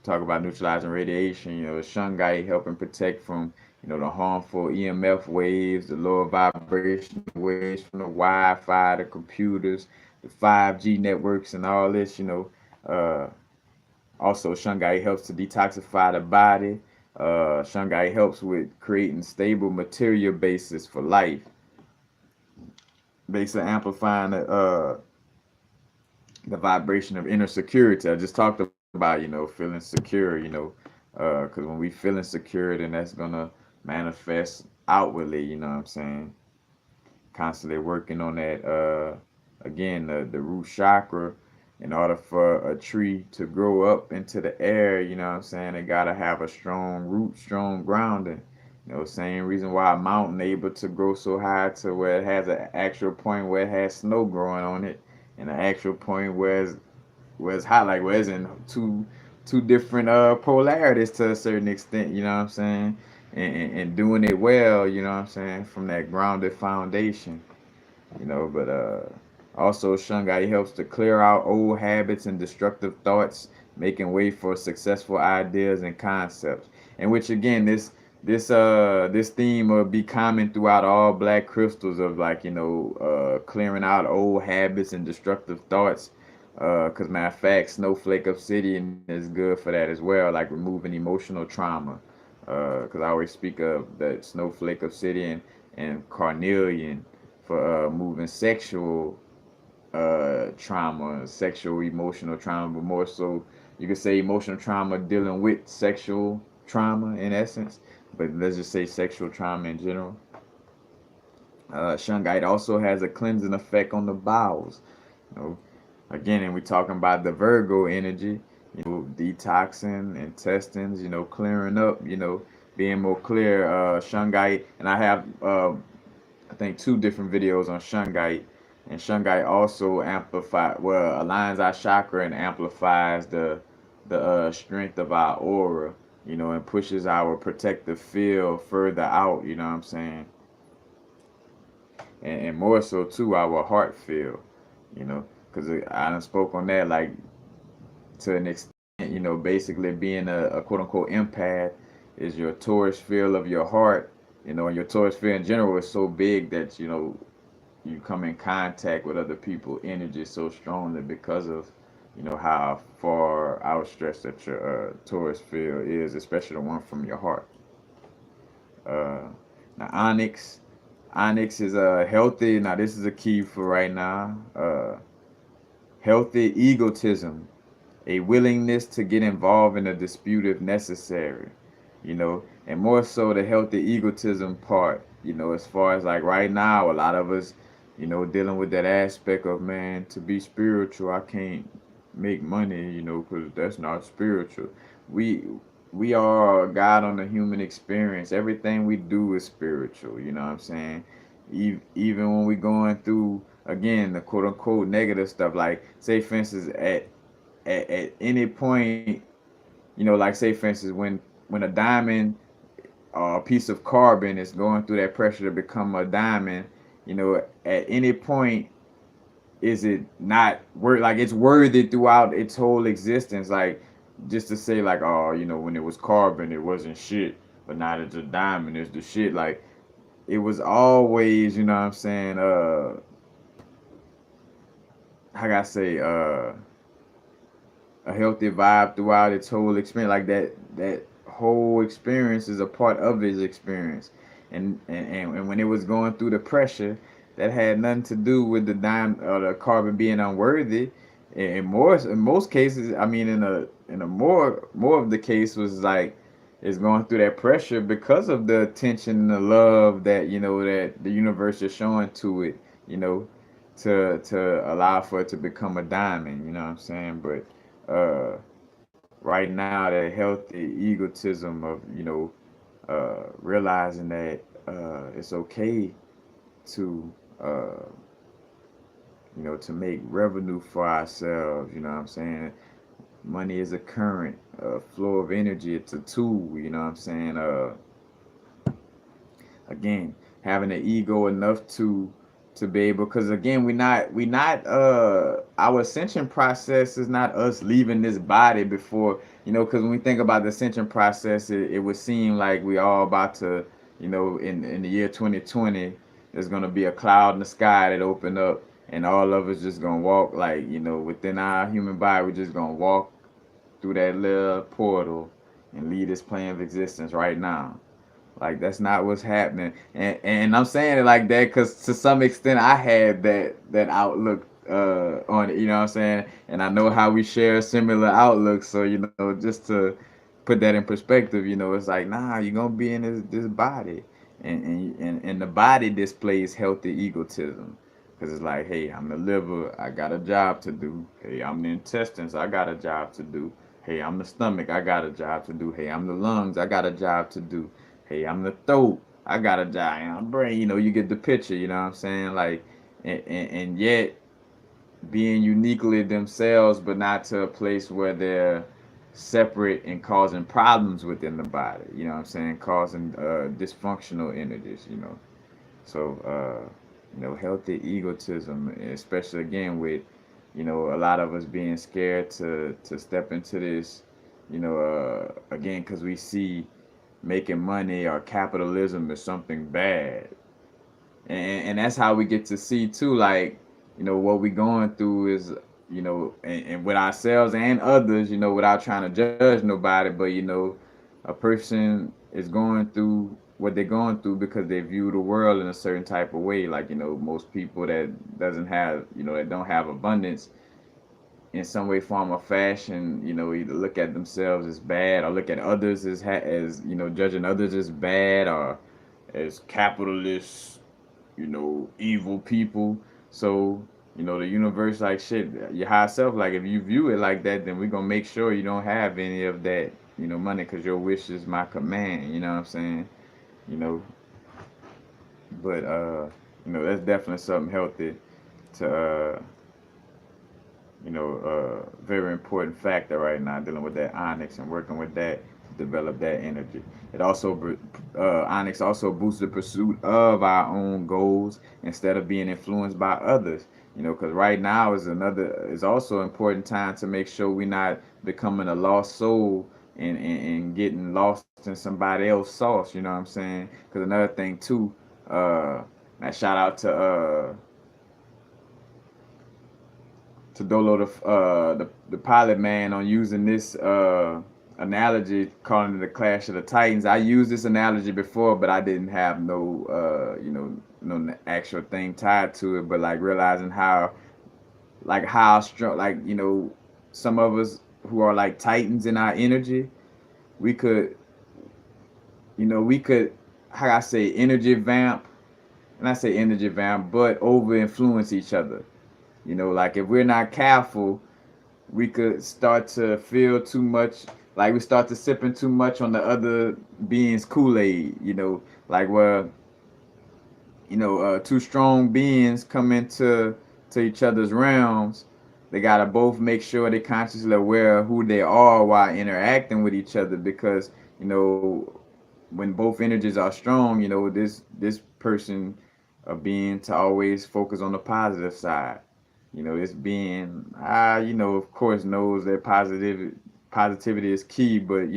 talk about neutralizing radiation, the shungite helping protect from, the harmful EMF waves, the lower vibration waves from the Wi-Fi, the computers, the 5G networks, and all this, Uh, Also, shungite helps to detoxify the body. Shungite helps with creating stable material basis for life, basically amplifying the vibration of inner security. I just talked about, feeling secure, because when we feeling secure, then that's gonna manifest outwardly. You know what I'm saying? Constantly working on that. Again, the root chakra. In order for a tree to grow up into the air, you know what I'm saying, it gotta have a strong root, strong grounding. Same reason why a mountain able to grow so high to where it has an actual point where it has snow growing on it, and an actual point where it's hot, like where it's in two different polarities to a certain extent. You know what I'm saying, and doing it well. You know what I'm saying, from that grounded foundation. But also shungite helps to clear out old habits and destructive thoughts, making way for successful ideas and concepts. And which again, this theme will be common throughout all black crystals of, like, clearing out old habits and destructive thoughts. Cause matter of fact, Snowflake Obsidian is good for that as well, like removing emotional trauma. Cause I always speak of that Snowflake Obsidian and Carnelian for moving sexual trauma, sexual emotional trauma, but more so you could say emotional trauma dealing with sexual trauma in essence. But let's just say sexual trauma in general. Shungite also has a cleansing effect on the bowels. You know, Again, and we're talking about the Virgo energy, detoxing, intestines, clearing up, being more clear. Shungite, and I have I think two different videos on shungite, and shungite also aligns our chakra and amplifies the strength of our aura, and pushes our protective field further out. You know what I'm saying, and more so too our heart field, because I done spoke on that, like, to an extent. Basically being a quote unquote empath is your Taurus field of your heart. And your Taurus field in general is so big that you come in contact with other people's energy so strongly because of how far outstretched that your Taurus field is, especially the one from your heart. Uh, Now onyx is healthy. Now this is a key for right now. Healthy egotism, a willingness to get involved in a dispute if necessary, and more so the healthy egotism part, as far as like right now, a lot of us, dealing with that aspect of, man, to be spiritual, I can't make money, because that's not spiritual. We we are a God on the human experience. Everything we do is spiritual, you know what I'm saying? Even when we going through, again, the quote unquote negative stuff, like say for instance at any point, like say for instance when a diamond or a piece of carbon is going through that pressure to become a diamond, at any point is it not like it's worthy throughout its whole existence, like just to say like, oh, when it was carbon it wasn't shit, but now it's a diamond, it's the shit. Like it was always, what I'm saying, how can I say, a healthy vibe throughout its whole experience. Like that whole experience is a part of his experience. And when it was going through the pressure, that had nothing to do with the dime or the carbon being unworthy. And more in most cases, I mean, in a more of the case was like it's going through that pressure because of the attention and the love that that the universe is showing to it, you know, to allow for it to become a diamond. You know what I'm saying? But right now, that healthy egotism of realizing that it's okay to uh, to make revenue for ourselves. You know what I'm saying? Money is a current, flow of energy. It's a tool. You know what I'm saying? Again, having an ego enough to be able, because again, we not our ascension process is not us leaving this body before, because when we think about the ascension process, it would seem like we all about to, in the year 2020, there's gonna be a cloud in the sky that open up, and all of us just gonna walk, like, within our human body, we're just gonna walk through that little portal and leave this plane of existence right now. Like, that's not what's happening, and I'm saying it like that because to some extent I had that outlook on it. You know what I'm saying? And I know how we share similar outlooks. So just to put that in perspective, it's like, nah, you're gonna be in this body, and the body displays healthy egotism. Cause it's like, hey, I'm the liver, I got a job to do. Hey, I'm the intestines, I got a job to do. Hey, I'm the stomach, I got a job to do. Hey, I'm the lungs, I got a job to do. Hey, I'm the throat, I got a giant brain. You get the picture. You know what I'm saying? Like, and yet being uniquely themselves, but not to a place where they're separate and causing problems within the body. You know what I'm saying? Causing dysfunctional energies. So healthy egotism, especially again with a lot of us being scared to step into this. Again, because we see making money or capitalism is something bad, and that's how we get to see too, like, what we going through is, and with ourselves and others, without trying to judge nobody, but a person is going through what they're going through because they view the world in a certain type of way. Like, most people that doesn't have, that don't have abundance in some way, form, or fashion, either look at themselves as bad or look at others as judging others as bad or as capitalists, evil people. So, the universe, like, shit, your higher self, like, if you view it like that, then we're gonna make sure you don't have any of that, money, because your wish is my command. You know what I'm saying? You know, but that's definitely something healthy to very important factor right now, dealing with that onyx and working with that to develop that energy. It also, onyx also boosts the pursuit of our own goals instead of being influenced by others. Because right now is also important time to make sure we're not becoming a lost soul and getting lost in somebody else's sauce. You know what I'm saying? Because another thing too, now shout out to Dolo, the pilot man, on using this analogy, calling it the Clash of the Titans. I used this analogy before, but I didn't have no no actual thing tied to it. But like realizing how strong, like, some of us who are like Titans in our energy, we could we could, how I say, energy vamp, and I say energy vamp, but over influence each other. Like, if we're not careful, we could start to feel too much, like we start to sipping too much on the other being's Kool-Aid, like where, two strong beings come into each other's realms. They gotta both make sure they're consciously aware of who they are while interacting with each other, because, when both energies are strong, this person, a being, to always focus on the positive side. This being, of course, knows that positivity is key, but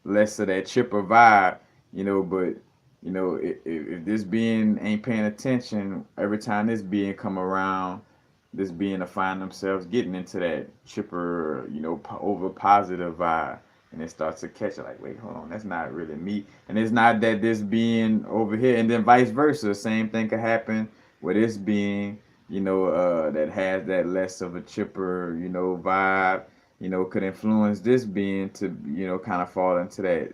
less of that chipper vibe. But if this being ain't paying attention, every time this being come around, this being to find themselves getting into that chipper, over positive vibe. And it starts to catch it, like, wait, hold on, that's not really me. And it's not that this being over here, and then vice versa. Same thing could happen with this being, that has that less of a chipper, vibe, could influence this being to, kind of fall into that,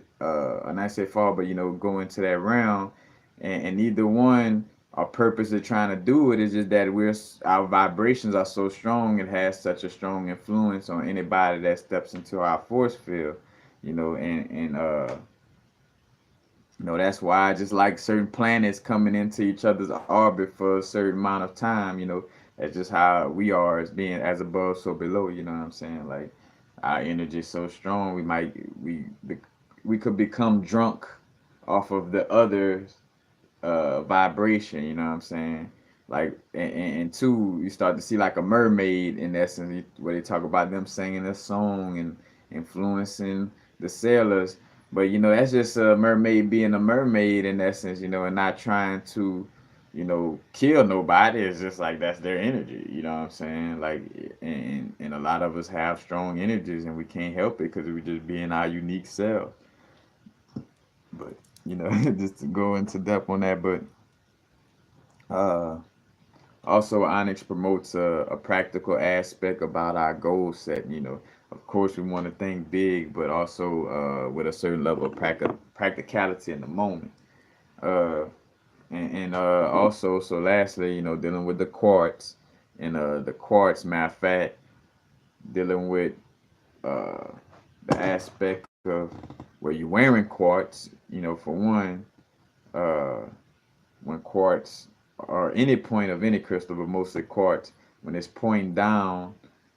and I say fall, but, go into that realm. And either one are purposely trying to do it. It's just that our vibrations are so strong, it has such a strong influence on anybody that steps into our force field, and That's why just like certain planets coming into each other's orbit for a certain amount of time, that's just how we are as being as above, so below, you know what I'm saying? Like our energy is so strong, we could become drunk off of the other vibration, you know what I'm saying? Like, and two, you start to see like a mermaid in essence, where they talk about them singing a song and influencing the sailors. But that's just a mermaid being a mermaid in essence, and not trying to, kill nobody. It's just like that's their energy, you know what I'm saying? Like, and a lot of us have strong energies, and we can't help it because we just being our unique self. But just to go into depth on that, but uh also, Onyx promotes a practical aspect about our goal setting. Of course, we want to think big, but also with a certain level of practicality in the moment. Uh, and also, so lastly, dealing with the quartz, and the quartz, matter of fact, dealing with uh, the aspect of where you're wearing quartz. For one, uh, when quartz or any point of any crystal, but mostly quartz, when it's pointing down,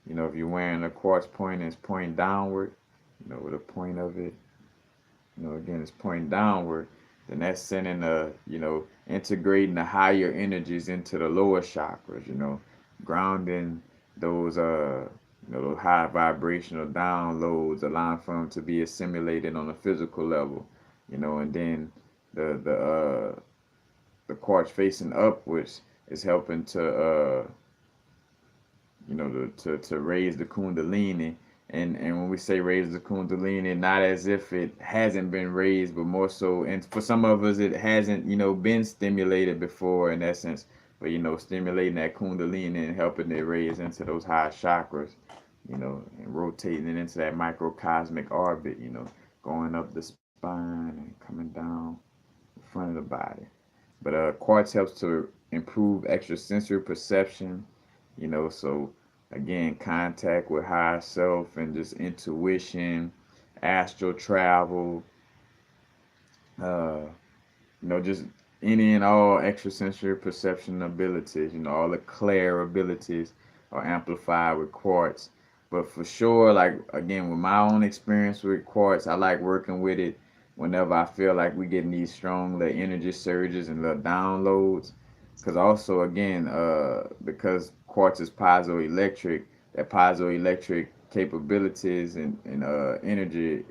if you're wearing a quartz point and it's pointing downward, with a point of it, again, it's pointing downward, then that's sending integrating the higher energies into the lower chakras, grounding those, those high vibrational downloads, allowing for them to be assimilated on a physical level, and then the quartz facing upwards is helping to raise the kundalini. And when we say raise the kundalini, not as if it hasn't been raised, but more so, and for some of us it hasn't been stimulated before in essence, but stimulating that kundalini and helping it raise into those high chakras, and rotating it into that microcosmic orbit, going up the spine and coming down the front of the body. But quartz helps to improve extrasensory perception, so again, contact with higher self and just intuition, astral travel, uh, just any and all extrasensory perception abilities, all the clair abilities are amplified with quartz. But for sure, like again, with my own experience with quartz, I like working with it whenever I feel like we getting these strong little energy surges and little downloads. Because also, again, because quartz is piezoelectric, that piezoelectric capabilities and energy,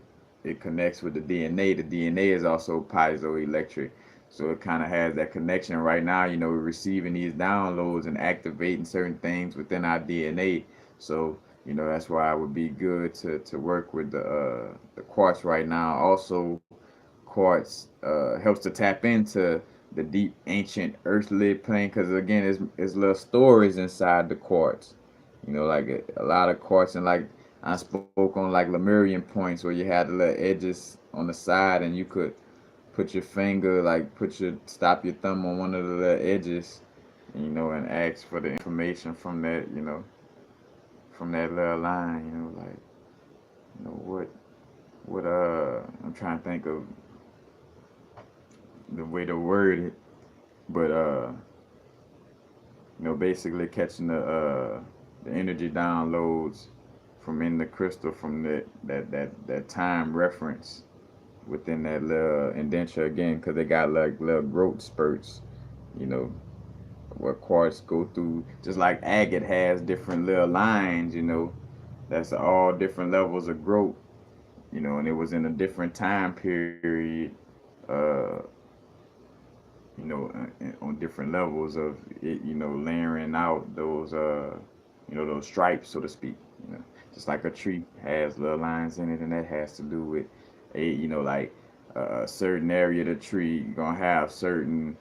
it connects with the DNA. The DNA is also piezoelectric. So it kind of has that connection right now. We're receiving these downloads and activating certain things within our DNA. So, that's why it would be good to work with the quartz right now. Also, quartz helps to tap into the deep ancient earthly plane because again, it's little stories inside the quartz. Like a lot of quartz, and like I spoke on like Lemurian points where you had the little edges on the side, and you could put your finger, like stop your thumb on one of the little edges, and ask for the information from that, from that little line, like, what I'm trying to think of the way to word it, but basically catching the energy downloads from in the crystal from that time reference within that little indenture again, because they got like little growth spurts, you know, where quartz go through, just like agate has different little lines, that's all different levels of growth, and it was in a different time period, uh, on different levels of it, layering out those, those stripes, so to speak, just like a tree has little lines in it, and that has to do with like a certain area of the tree gonna have certain,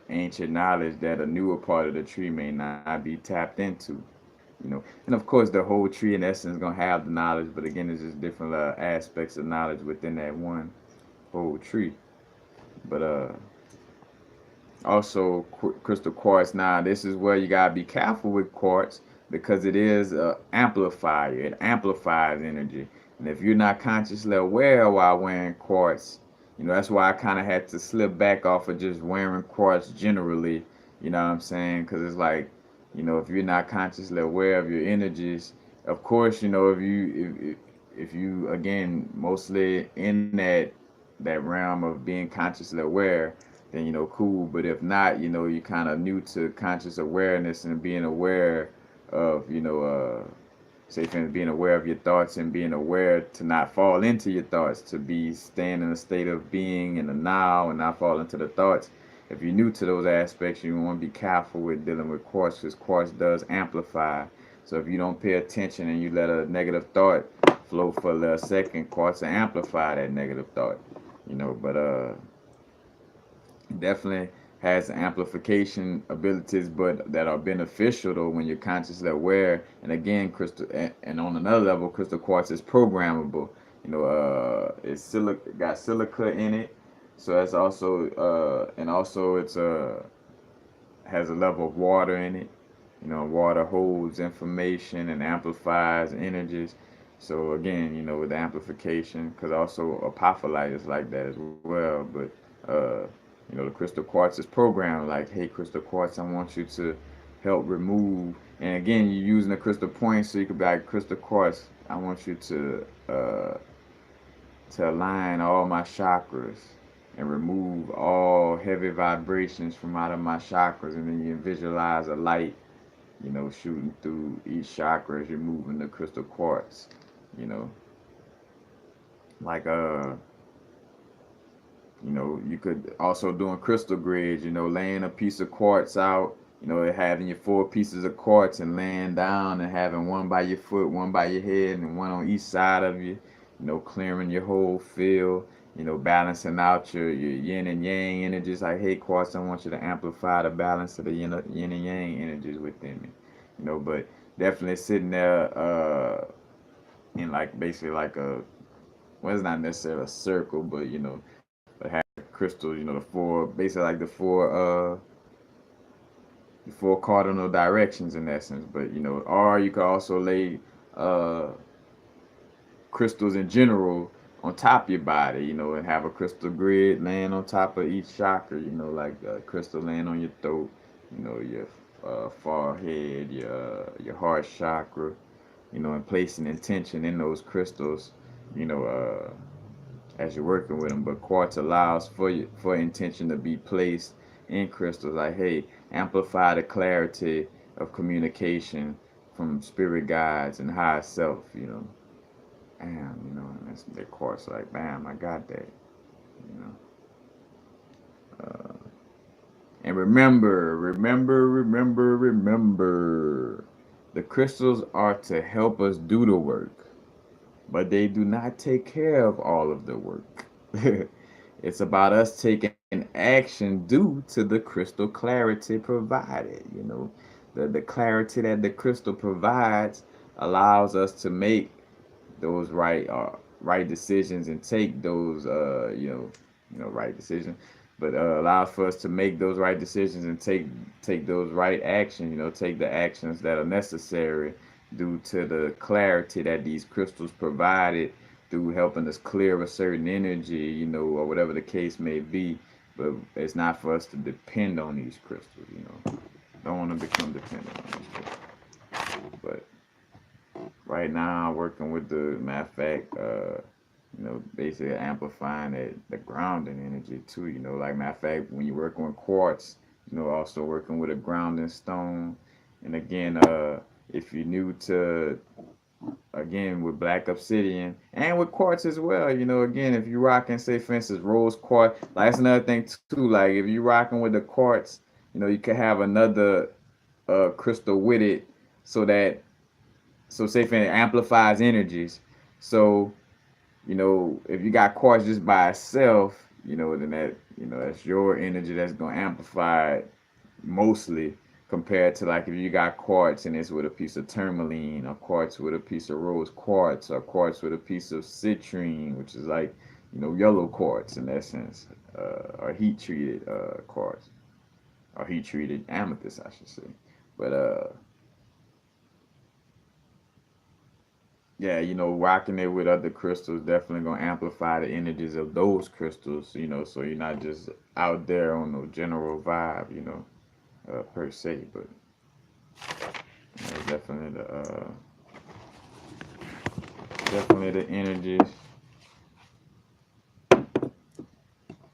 ancient knowledge that a newer part of the tree may not be tapped into, and of course the whole tree in essence gonna have the knowledge, but again, it's just different aspects of knowledge within that one whole tree. But also crystal quartz. Now, this is where you gotta be careful with quartz because it is a amplifier. It amplifies energy, and if you're not consciously aware while wearing quartz, That's why I kind of had to slip back off of just wearing quartz generally. You know what I'm saying? Because it's like, if you're not consciously aware of your energies, of course, if you again mostly in that realm of being consciously aware, then cool. But if not, you're kind of new to conscious awareness and being aware of say for instance, being aware of your thoughts and being aware to not fall into your thoughts, to be staying in a state of being in the now and not fall into the thoughts. If you're new to those aspects, you want to be careful with dealing with quartz, because quartz does amplify. So if you don't pay attention and you let a negative thought flow for a second, quartz will amplify that negative thought. But definitely has amplification abilities, but that are beneficial though when you're consciously aware. And again, crystal, and on another level, crystal quartz is programmable. It's got silica in it, so that's also and also it's has a level of water in it. Water holds information and amplifies energies. So again, with the amplification, because also apophyllite is like that as well. But the crystal quartz is programmed like, hey, crystal quartz, I want you to help remove. And again, you're using the crystal points, so you could be like, crystal quartz, I want you to align all my chakras and remove all heavy vibrations from out of my chakras. And then you visualize a light, shooting through each chakra as you're moving the crystal quartz. You know, like you could also doing crystal grids. Laying a piece of quartz out. Having your 4 pieces of quartz and laying down and having one by your foot, one by your head, and one on each side of you. Clearing your whole field. Balancing out your yin and yang energies. Like, hey, quartz, I want you to amplify the balance of the yin and yang energies within me. But definitely sitting there in like basically like well, it's not necessarily a circle, but but have crystals, basically like the four cardinal directions in essence. But or you could also lay uh crystals in general on top of your body, and have a crystal grid laying on top of each chakra, like a crystal laying on your throat, your forehead, your heart chakra, and placing intention in those crystals, you know, as you're working with them. But quartz allows for intention to be placed in crystals. Like, hey, amplify the clarity of communication from spirit guides and higher self. Bam, and that's the quartz. Like, bam, I got that. You know. And remember. The crystals are to help us do the work, but they do not take care of all of the work. It's about us taking action due to the crystal clarity provided. The clarity that the crystal provides allows us to make those right decisions and take those right decisions, but allows for us to make those right decisions and take those right actions. Take the actions that are necessary due to the clarity that these crystals provided through helping us clear a certain energy, or whatever the case may be. But it's not for us to depend on these crystals. Don't want to become dependent on these crystals. But right now, working with the matter of fact, basically amplifying the grounding energy too. Like matter of fact, when you're working with quartz, also working with a grounding stone. And again, if you're new to again with black obsidian and with quartz as well, again, if you're rocking, say for instance, rose quartz, like that's another thing too. Like if you're rocking with the quartz, you could have another crystal with it, so that say for instance, it amplifies energies. So if you got quartz just by itself, then that's your energy that's gonna amplify it mostly, compared to like if you got quartz and it's with a piece of tourmaline, or quartz with a piece of rose quartz, or quartz with a piece of citrine, which is like yellow quartz in essence, or heat treated quartz, or heat treated amethyst, I should say. But yeah, rocking it with other crystals definitely gonna amplify the energies of those crystals, so you're not just out there on no general vibe, per se, but definitely the energies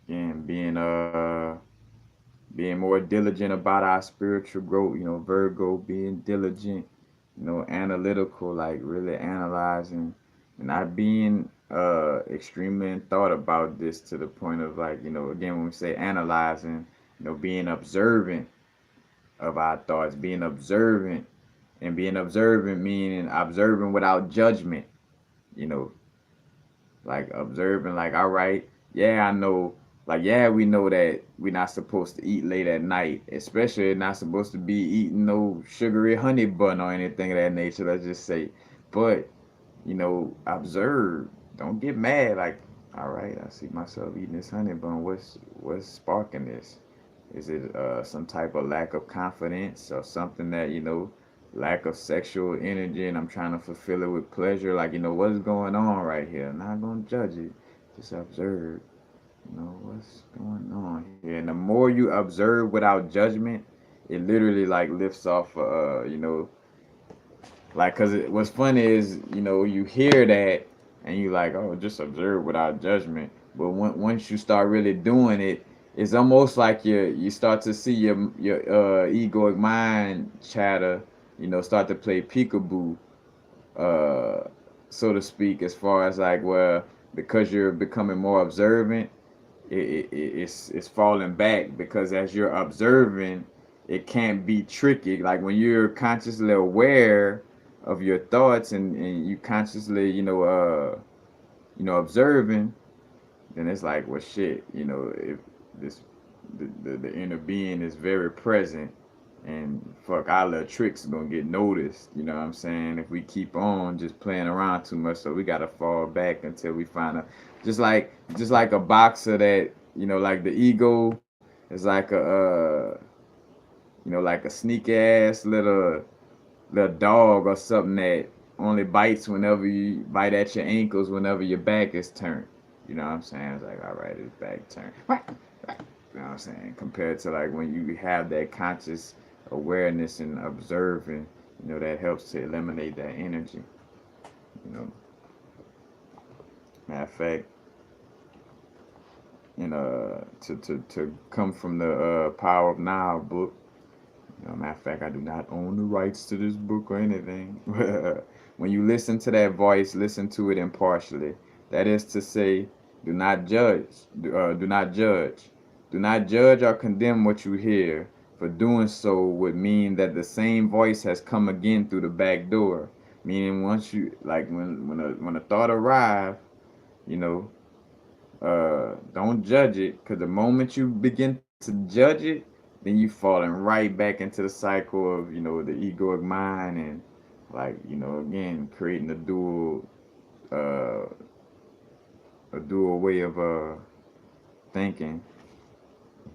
and being more diligent about our spiritual growth, Virgo being diligent, analytical, like really analyzing and not being extremely in thought about this to the point of like, again when we say analyzing, being observant of our thoughts, being observant and being observant meaning observing without judgment, you know, like observing like all right, yeah, I know, like yeah, we know that we're not supposed to eat late at night, especially not supposed to be eating no sugary honey bun or anything of that nature, let's just say. But observe, don't get mad, like all right, I see myself eating this honey bun, what's sparking this? Is it some type of lack of confidence or something that lack of sexual energy, and I'm trying to fulfill it with pleasure? Like what's going on right here? I'm not gonna judge it, just observe. What's going on here. And the more you observe without judgment, it literally like lifts off. Like, cause what's funny is you hear that and you like, oh, just observe without judgment. But once you start really doing it, it's almost like you start to see your egoic mind chatter, start to play peekaboo, uh, so to speak, as far as like, well, because you're becoming more observant, it's falling back, because as you're observing, it can't be tricky. Like when you're consciously aware of your thoughts, and you consciously observing, then it's like, well, shit, if this the inner being is very present, and fuck, our little tricks are gonna get noticed. You know what I'm saying? If we keep on just playing around too much, so we gotta fall back until we find a, just like a boxer that like the ego is like like a sneaky ass little dog or something that only bites whenever you bite at your ankles whenever your back is turned. You know what I'm saying? It's like, all right, his back turned. You know what I'm saying? Compared to like when you have that conscious awareness and observing, that helps to eliminate that energy. You know, matter of fact, and to come from the Power of Now book. Matter of fact, I do not own the rights to this book or anything. When you listen to that voice, listen to it impartially. That is to say, do not judge. Do not judge. Do not judge or condemn what you hear, for doing so would mean that the same voice has come again through the back door. Meaning, once you like when a thought arrives, you know, don't judge it, because the moment you begin to judge it, then you falling right back into the cycle of the egoic mind, and like again creating uh, a dual way of thinking,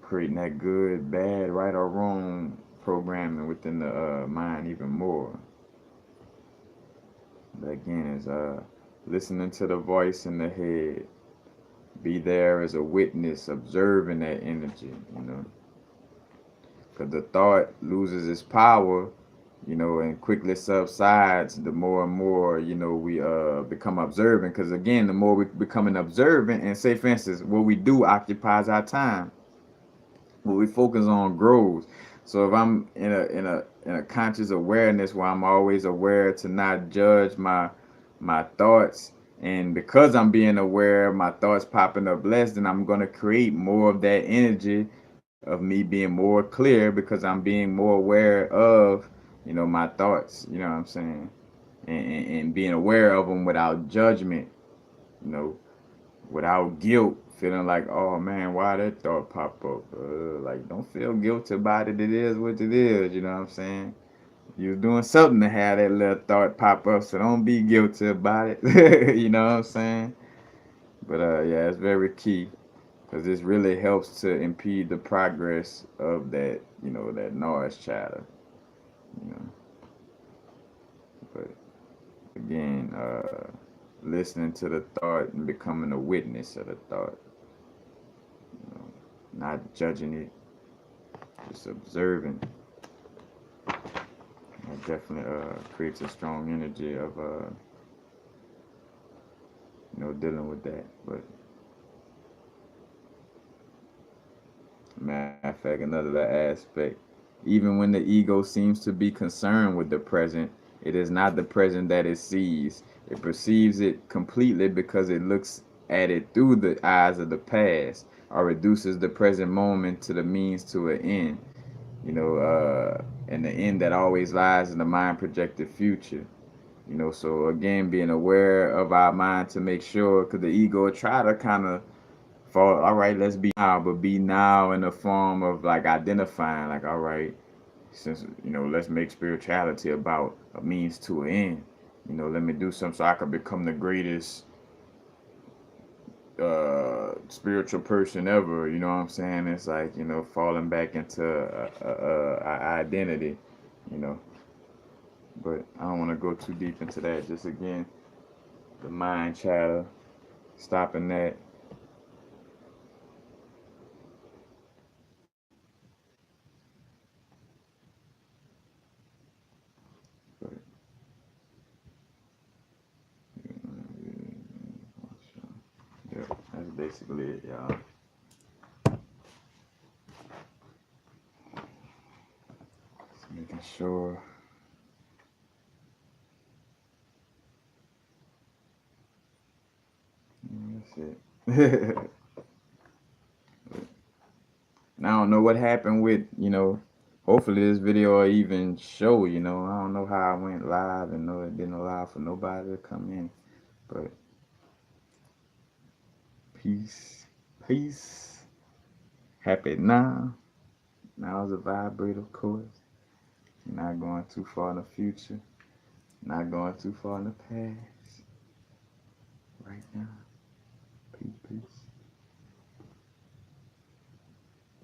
creating that good, bad, right or wrong programming within the mind even more. But again, is listening to the voice in the head. Be there as a witness, observing that energy, because the thought loses its power, and quickly subsides the more and more, we become observant. Because again, the more we become an observant, and say for instance, what we do occupies our time. What we focus on grows. So if I'm in a conscious awareness where I'm always aware to not judge my thoughts, and because I'm being aware of my thoughts popping up less, then I'm gonna create more of that energy of me being more clear, because I'm being more aware of my thoughts. You know what I'm saying? And being aware of them without judgment. You know, without guilt, feeling like, oh man, why that thought pop up? Like, don't feel guilty about it. It is what it is. You know what I'm saying? You're doing something to have that little thought pop up, so don't be guilty about it. You know what I'm saying? But yeah, it's very key, because this really helps to impede the progress of that, that noise chatter. You know, but Again, listening to the thought and becoming a witness of the thought, you know, not judging it, just observing. That definitely creates a strong energy of dealing with that. But matter of fact, another aspect, even when the ego seems to be concerned with the present, it is not the present that it sees. It perceives it completely because it looks at it through the eyes of the past, or reduces the present moment to the means to an end. And the end that always lies in the mind projected future. So again, being aware of our mind to make sure, because the ego will try to kind of fall, all right, let's be now, but be now in the form of like identifying, like, all right, since, let's make spirituality about a means to an end. Let me do something so I can become the greatest spiritual person ever. You know what I'm saying? It's like, falling back into a identity, you know. But I don't want to go too deep into that. Just again, the mind chatter, stopping that. But, yeah, that's basically it, y'all. Just making sure. That's it. Now I don't know what happened with, hopefully this video will even show, I don't know how I went live and know it didn't allow for nobody to come in. But peace, peace. Happy now. Now's a vibrate, of course. You're not going too far in the future. Not going too far in the past. Right now.